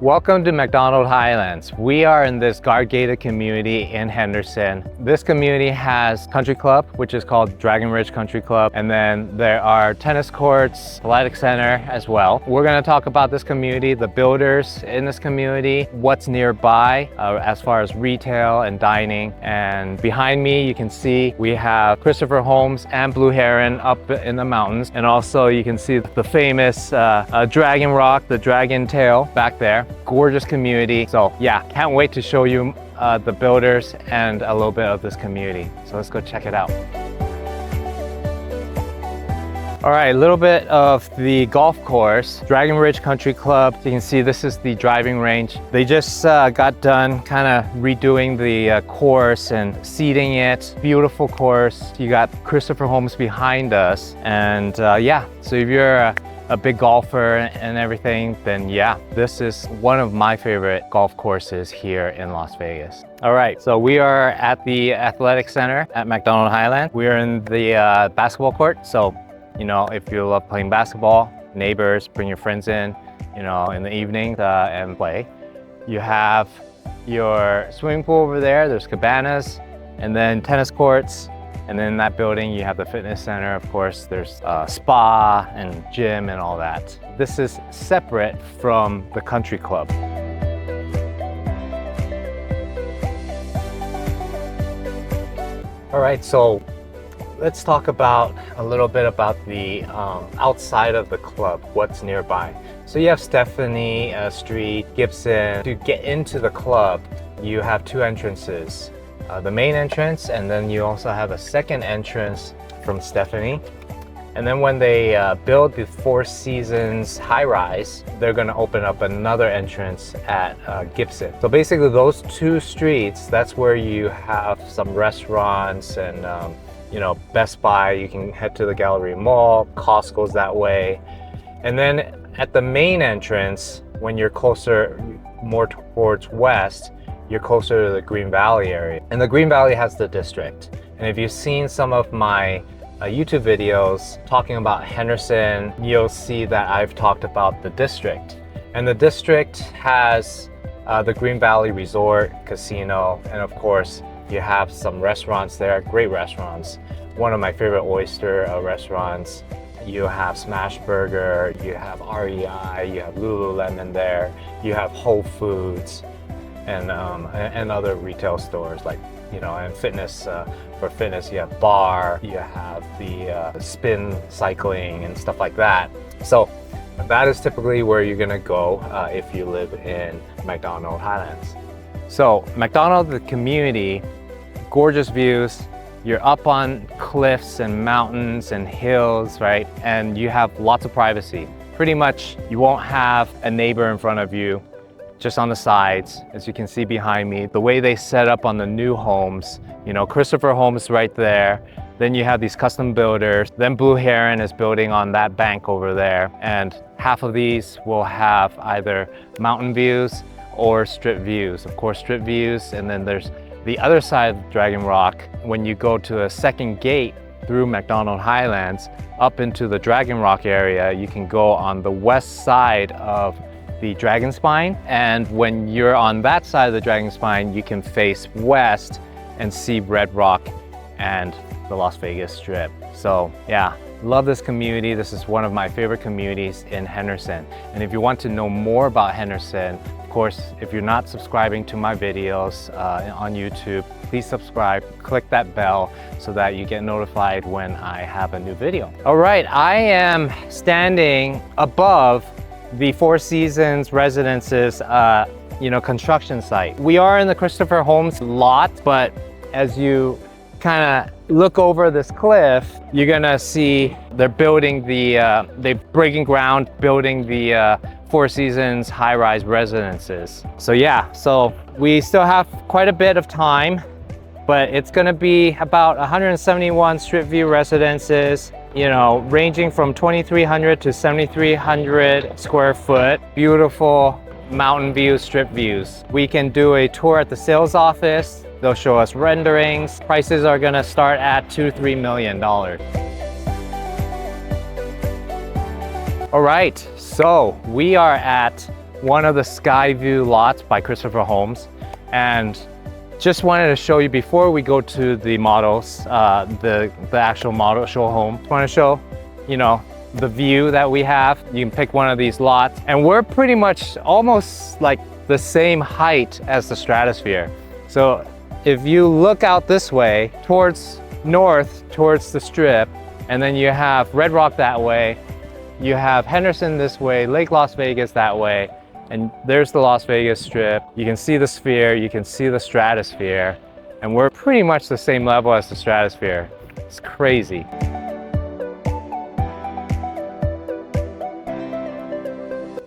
Welcome to MacDonald Highlands. We are in this guard-gated community in Henderson. This community has country club, which is called Dragon Ridge Country Club, and then there are tennis courts, athletic center as well. We're going to talk about this community, the builders in this community, what's nearby as far as retail and dining. And behind me, you can see we have Christopher Holmes and Blue Heron up in the mountains, and also you can see the famous Dragon Rock, the dragon tail back there. Gorgeous community. So yeah, can't wait to show you the builders and a little bit of this community. So let's go check it out. All right, a little bit of the golf course, Dragon Ridge Country Club. You can see this is the driving range. They just got done kind of redoing the course and seeding it. Beautiful course. You got Christopher Holmes behind us. And yeah, so if you're a big golfer and everything, then yeah, this is one of my favorite golf courses here in Las Vegas. All right, so we are at the athletic center at MacDonald Highlands. We are in the basketball court. So, you know, if you love playing basketball, neighbors, bring your friends in, you know, in the evening and play. You have your swimming pool over there, there's cabanas, and then tennis courts. And then in that building, you have the fitness center. Of course, there's a spa and gym and all that. This is separate from the country club. All right, so let's talk about a little bit about the outside of the club, what's nearby. So you have Stephanie Street, Gibson. To get into the club, you have two entrances. The main entrance, and then you also have a second entrance from Stephanie. And then when they build the Four Seasons high-rise, they're going to open up another entrance at Gibson. So basically those two streets, that's where you have some restaurants and you know, Best Buy. You can head to the Gallery Mall, Costco's that way. And then at the main entrance, when you're closer, more towards west, you're closer to the Green Valley area. And the Green Valley has the district. And if you've seen some of my YouTube videos talking about Henderson, you'll see that I've talked about the district. And the district has the Green Valley Resort, Casino, and of course, you have some restaurants there, great restaurants. One of my favorite oyster restaurants. You have Smash Burger, you have REI, you have Lululemon there, you have Whole Foods, and other retail stores, like, you know, and fitness, for fitness, you have bar, you have the spin cycling and stuff like that. So that is typically where you're gonna go if you live in MacDonald Highlands. So MacDonald, the community, gorgeous views. You're up on cliffs and mountains and hills, right? And you have lots of privacy. Pretty much you won't have a neighbor in front of you, just on the sides. As you can see behind me, the way they set up on the new homes, you know, Christopher Holmes right there. Then you have these custom builders. Then Blue Heron is building on that bank over there. And half of these will have either mountain views or strip views. Of course, strip views. And then there's the other side of Dragon Rock. When you go to a second gate through MacDonald Highlands up into the Dragon Rock area, you can go on the west side of the Dragon Spine. And when you're on that side of the Dragon Spine, you can face west and see Red Rock and the Las Vegas Strip. So yeah, love this community. This is one of my favorite communities in Henderson. And if you want to know more about Henderson, of course, if you're not subscribing to my videos on YouTube, please subscribe, click that bell so that you get notified when I have a new video. All right, I am standing above the Four Seasons Residences, you know, construction site. We are in the Christopher Holmes lot, but as you kind of look over this cliff, you're gonna see they're building they're breaking ground, building the Four Seasons high-rise residences. So yeah, so we still have quite a bit of time, but it's gonna be about 171 Strip View residences, you know, ranging from 2,300 to 7,300 square foot. Beautiful mountain views, strip views. We can do a tour at the sales office. They'll show us renderings. Prices are gonna start at $2 to $3 million. All right, so we are at one of the Skyview lots by Christopher Holmes, and just wanted to show you before we go to the models, the actual model show home. Just want to show, you know, the view that we have. You can pick one of these lots, and we're pretty much almost like the same height as the stratosphere. So if you look out this way towards north, towards the strip, and then you have Red Rock that way, you have Henderson this way, Lake Las Vegas that way, and there's the Las Vegas Strip. You can see the sphere, you can see the stratosphere, and we're pretty much the same level as the stratosphere. It's crazy.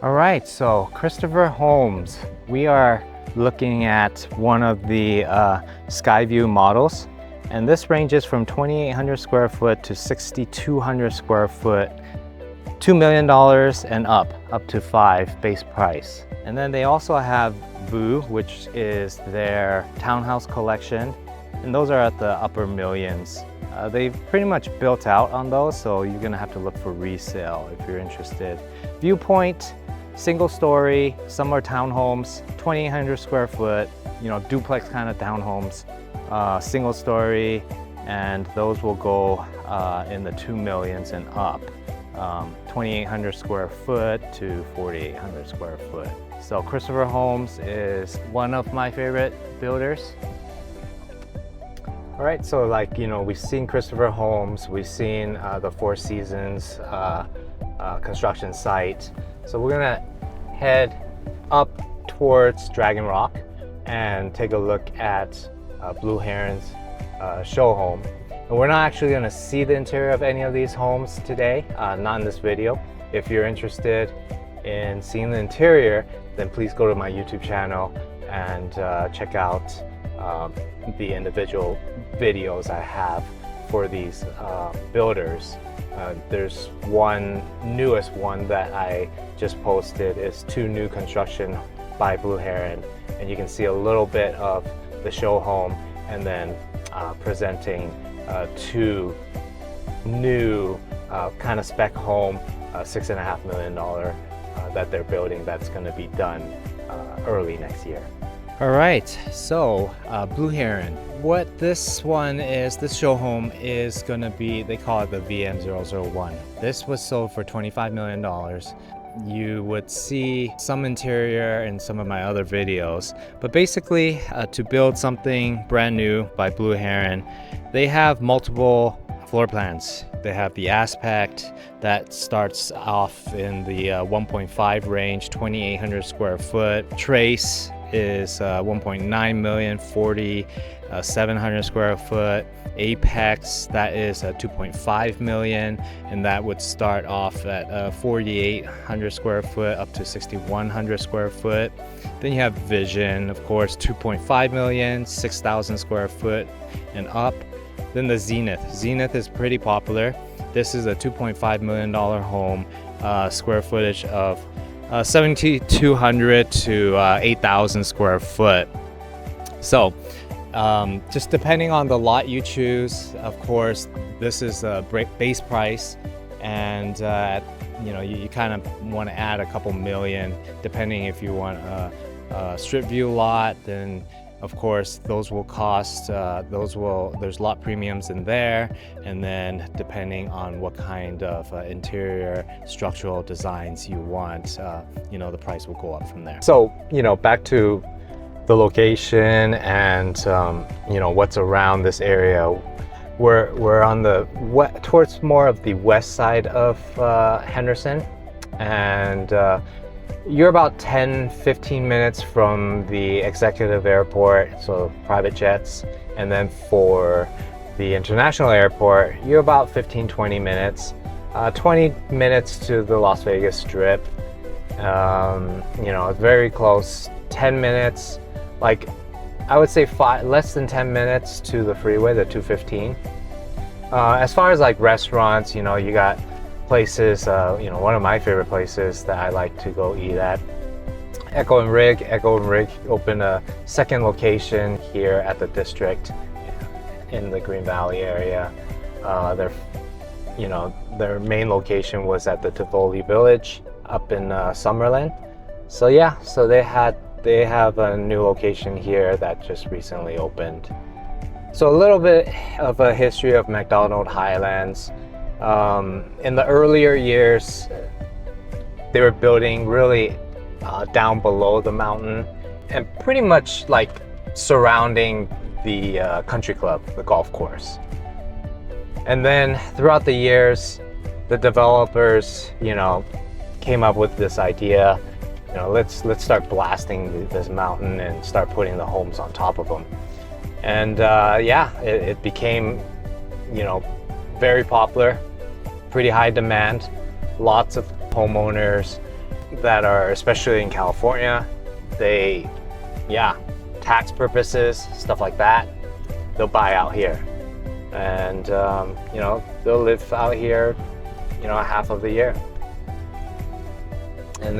All right, so Christopher Holmes. We are looking at one of the Skyview models, and this ranges from 2,800 square foot to 6,200 square foot. $2 million and up to 5 base price. And then they also have Boo, which is their townhouse collection, and those are at the upper millions. They've pretty much built out on those, so you're gonna have to look for resale if you're interested. Viewpoint, single story, some are townhomes, 2,800 square foot, you know, duplex kind of townhomes, single story, and those will go in the 2 millions and up. 2,800 square foot to 4,800 square foot. So Christopher Holmes is one of my favorite builders. All right, so like, you know, we've seen Christopher Holmes, we've seen the Four Seasons construction site. So we're gonna head up towards Dragon Rock and take a look at Blue Heron's show home. And we're not actually going to see the interior of any of these homes today, not in this video. If you're interested in seeing the interior, then please go to my YouTube channel and check out the individual videos I have for these builders. There's one newest one that I just posted. Is 2 new construction by Blue Heron, and you can see a little bit of the show home, and then presenting 2 new kind of spec home, $6.5 million that they're building that's going to be done early next year. All right, so Blue Heron. What this one is, this show home is going to be, they call it the VM001. This was sold for $25 million. You would see some interior in some of my other videos, but basically to build something brand new by Blue Heron, they have multiple floor plans. They have the Aspect that starts off in the 1.5 range, 2,800 square foot. Trace is 1.9 million, 4,700 square foot. Apex, that is 2.5 million, and that would start off at 4,800 square foot up to 6,100 square foot. Then you have Vision, of course, 2.5 million, 6,000 square foot and up. Then the Zenith. Zenith is pretty popular. This is a $2.5 million home, square footage of 7,200 to 8,000 square foot. So just depending on the lot you choose, of course, this is a base price, and you know, you kind of want to add a couple million depending if you want a strip view lot. Then of course those will cost, there's lot premiums in there, and then depending on what kind of interior structural designs you want, you know, the price will go up from there. So, you know, back to the location and you know, what's around this area. We're on the towards more of the west side of Henderson, and you're about 10-15 minutes from the executive airport, so private jets, and then for the international airport you're about 15-20 minutes, 20 minutes to the Las Vegas Strip. You know, it's very close. 10 minutes, like I would say less than 10 minutes to the freeway, the 215. As far as like restaurants, you know, you got places, you know, one of my favorite places that I like to go eat at, Echo and Rig. Echo and Rig opened a second location here at the district in the Green Valley area. You know, their main location was at the Tivoli Village up in Summerlin. So yeah, so they have a new location here that just recently opened. So a little bit of a history of MacDonald Highlands. In the earlier years, they were building really down below the mountain and pretty much like surrounding the country club, the golf course. And then throughout the years, the developers, came up with this idea, let's start blasting this mountain and start putting the homes on top of them. And yeah, it became, very popular, pretty high demand. Lots of homeowners that are, especially in California, tax purposes, stuff like that, they'll buy out here. And, they'll live out here, half of the year. And,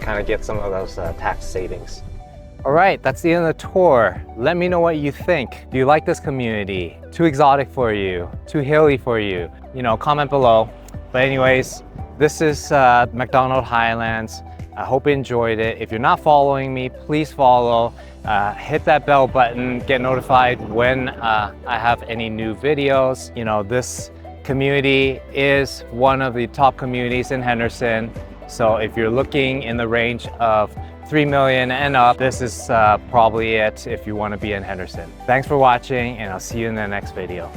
kind of get some of those tax savings. All right, that's the end of the tour. Let me know what you think. Do you like this community? Too exotic for you? Too hilly for you? Comment below. But anyways, this is MacDonald Highlands. I hope you enjoyed it. If you're not following me, please follow. Hit that bell button, get notified when I have any new videos. This community is one of the top communities in Henderson. So if you're looking in the range of 3 million and up, this is probably it if you want to be in Henderson. Thanks for watching, and I'll see you in the next video.